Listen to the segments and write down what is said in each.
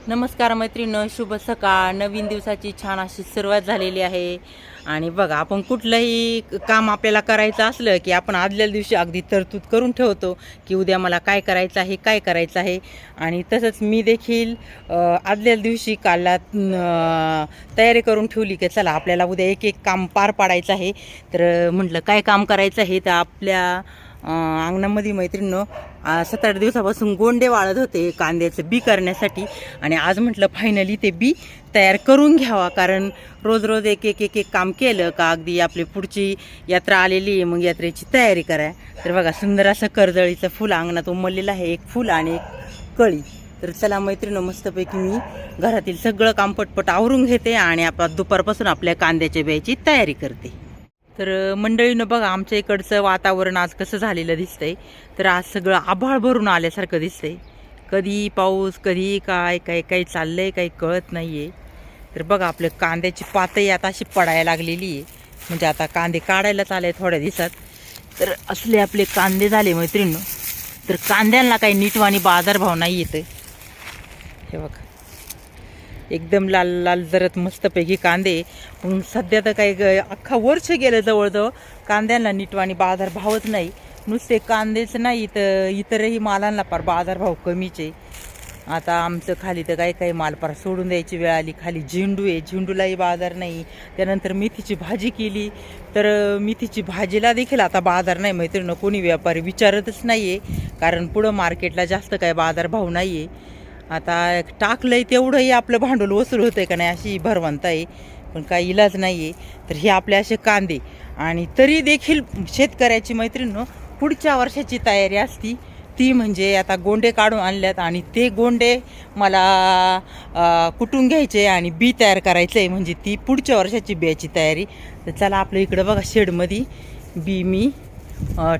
नमस्कार मैत्रिणींनो, शुभ सकाळ. नवीन दिवसाची छान अशी सुरुवात झालेली आहे. आणि बघा, आपण कुठलंही काम आपल्याला करायचं असलं की आपण आदल्या दिवशी अगदी तरतूद करून ठेवतो की उद्या मला काय करायचं आहे, काय करायचं आहे. आणि तसंच मी देखील आदल्या दिवशी कालला तयारी करून ठेवली की चला आपल्याला उद्या एक एक काम पार पाडायचं आहे. तर म्हटलं काय काम करायचं आहे, तर आपल्या अंगणामध्ये मैत्रिणींनो 7-8 दिवसापासून गोंडे वाळत होते कांद्याचं बी करण्यासाठी. आणि आज म्हटलं फायनली ते बी तयार करून घ्यावा, कारण रोज रोज एक एक एक एक काम केलं का अगदी आपली पुढची यात्रा आलेली आहे, मग यात्रेची तयारी करा. तर बघा, सुंदर असं कर्दळीचं फुल अंगणात उमललेलं आहे, एक फुल आणि एक कळी. तर चला मैत्रिणींनो, मस्तपैकी मी घरातील सगळं काम पटपट आवरून घेते आणि आपण दुपारपासून आपल्या कांद्याच्या बियाची तयारी करते. तर मंडळीनं बघा, आमच्या इकडचं वातावरण आज कसं झालेलं दिसतंय. तर आज सगळं आभाळ भरून आल्यासारखं दिसतंय. कधी पाऊस, कधी काय काय काही चाललंय, काही कळत नाही आहे. तर बघा, आपलं कांद्याची पातही आता अशी पडायला लागलेली आहे, म्हणजे आता कांदे काढायलाच आले थोड्या दिवसात. तर असले आपले कांदे झाले मैत्रिणींनो. तर कांद्यांना काही नीटवाणी बाजारभाव नाही येतं. हे बघा, एकदम लाल लाल जरत मस्तपैकी कांदे. पण सध्या तर काही अख्खा वर्ष गेलं जवळजवळ कांद्यांना नीटवाणी बाजारभावच नाही. नुसते कांदेच नाही तर इतरही मालांना पार बाजारभाव कमीच आहे. आता आमचं खाली तर काही काही माल पार सोडून द्यायची वेळ आली. खाली झेंडू आहे, झेंडूलाही बाजार नाही. त्यानंतर मेथीची भाजी केली तर मेथीची भाजीला देखील आता बाजार नाही मैत्रिणी. कोणी व्यापारी विचारतच नाही आहे, कारण पुढं मार्केटला जास्त काय बाजारभाव नाही आहे. आता टाकलंय तेवढंही आपलं भांडवल वसूल होतंय का नाही अशी भरवंत आहे, पण काही इलाज नाही आहे. तर हे आपले असे कांदे. आणि तरी देखील शेतकऱ्याची मैत्रिणींनो पुढच्या वर्षाची तयारी असती, ती म्हणजे आता गोंडे काढून आणल्यात आणि ते गोंडे मला कुटून घ्यायचे आणि बी तयार करायचं आहे, म्हणजे ती पुढच्या वर्षाची बियाची तयारी. तर चला, आपल्या इकडं बघा शेडमध्ये बी मी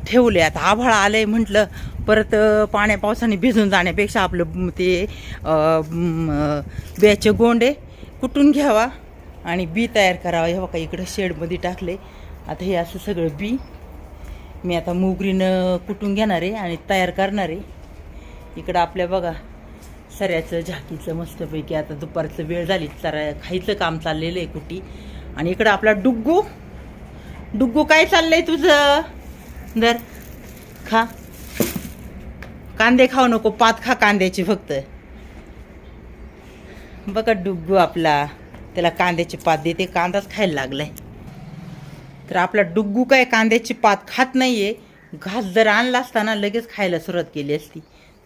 ठेवले. आता आभाळ आलंय, म्हटलं परत पाण्या पावसाने भिजून जाण्यापेक्षा आपलं ते बियाचे गोंडे कुटून घ्यावा आणि बी तयार करावा. हे बघा, इकडं शेडमध्ये टाकले. आता हे असं सगळं बी मी आता मुगरीनं कुटून घेणार आहे आणि तयार करणार आहे. इकडं आपल्या बघा सऱ्याचं झाकीचं मस्तपैकी आता दुपारचं वेळ झाली, खायचं काम चाललेलं आहे कुटी. आणि इकडं आपला डुग्गू. डुग्गू, काय चाललंय तुझं? दर खा, कांदे खाऊ नको, पात खा कांद्याची फक्त. बघा डुग्गू आपला, त्याला कांद्याची पात देते, कांदाच खायला लागलाय. तर आपला डुग्गू काय कांद्याची पात खात नाहीये. घास जर आणला असताना लगेच खायला सुरुवात केली असती.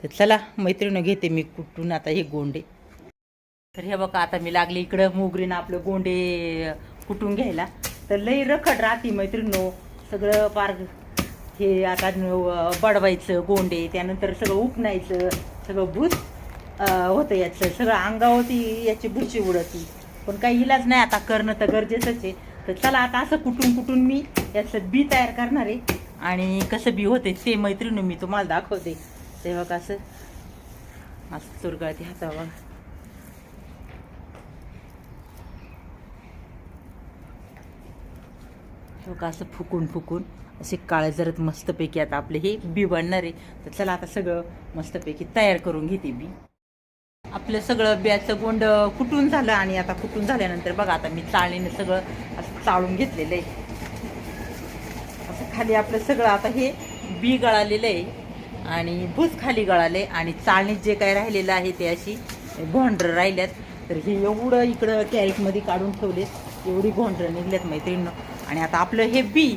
तर चला मैत्रिणी, घेते मी कुठून आता हे गोंडे. तर हे बघा, आता मी लागले इकडं मुगरीनं आपलं गोंडे कुटून घ्यायला. तर लई रखड राहती मैत्रिणीनो, सगळं पार हे आता बडवायचं गोंडे, त्यानंतर सगळं उपणायचं, सगळं भूत होतं याचं, सगळं अंगावरती याची भुशी उडती. पण काही इलाज नाही, आता करणं तर गरजेचंच आहे. तर चला, आता असं कुटून मी याचं बी तयार करणार आहे आणि कसं बी होते ते मैत्रिणी मी तुम्हाला दाखवते. तेव्हा कसं असं चुरगळते हातावर. तेव्हा असं फुकून असे काळे जरत मस्तपैकी आता आपले हे बी बनणार आहे. तर चला, आता सगळं मस्तपैकी तयार करून घेते बी. आपलं सगळं बियाचं गोंड कुटून झालं आणि आता कुटून झाल्यानंतर बघा, आता मी चाळणीने सगळं असं चाळून घेतलेलं आहे. असं खाली आपलं सगळं आता हे बी गळालेलं आहे आणि भूस खाली गळाले आणि चाळणीत जे काय राहिलेलं आहे ते अशी घोंडरं राहिल्यात. तर हे एवढं इकडं कॅरेटमध्ये काढून ठेवलेत, एवढी घोंडरं निघल्यात मैत्रिणींनो. आणि आता आपलं हे बी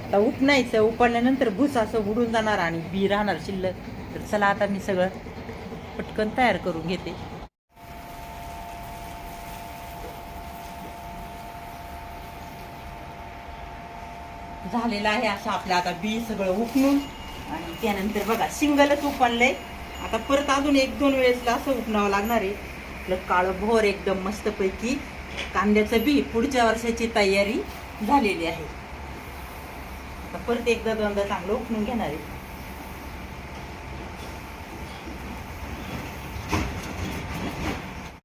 आता उपणायचं, उपडल्यानंतर भूस असं उडून जाणार आणि बी राहणार शिल्लक. तर चला, आता मी सगळं पटकन तयार करून घेते. झालेलं आहे असं आपलं आता बी सगळं उपणून. आणि त्यानंतर बघा सिंगलच उपणलंय. आता परत अजून 1-2 वेळेसला असं उपणावं लागणार आहे. आपलं काळं भोर एकदम मस्तपैकी कांद्याचं बी पुढच्या वर्षाची तयारी झालेली आहे. आता परत 1-2दा चांगलं उपणून घेणार आहे.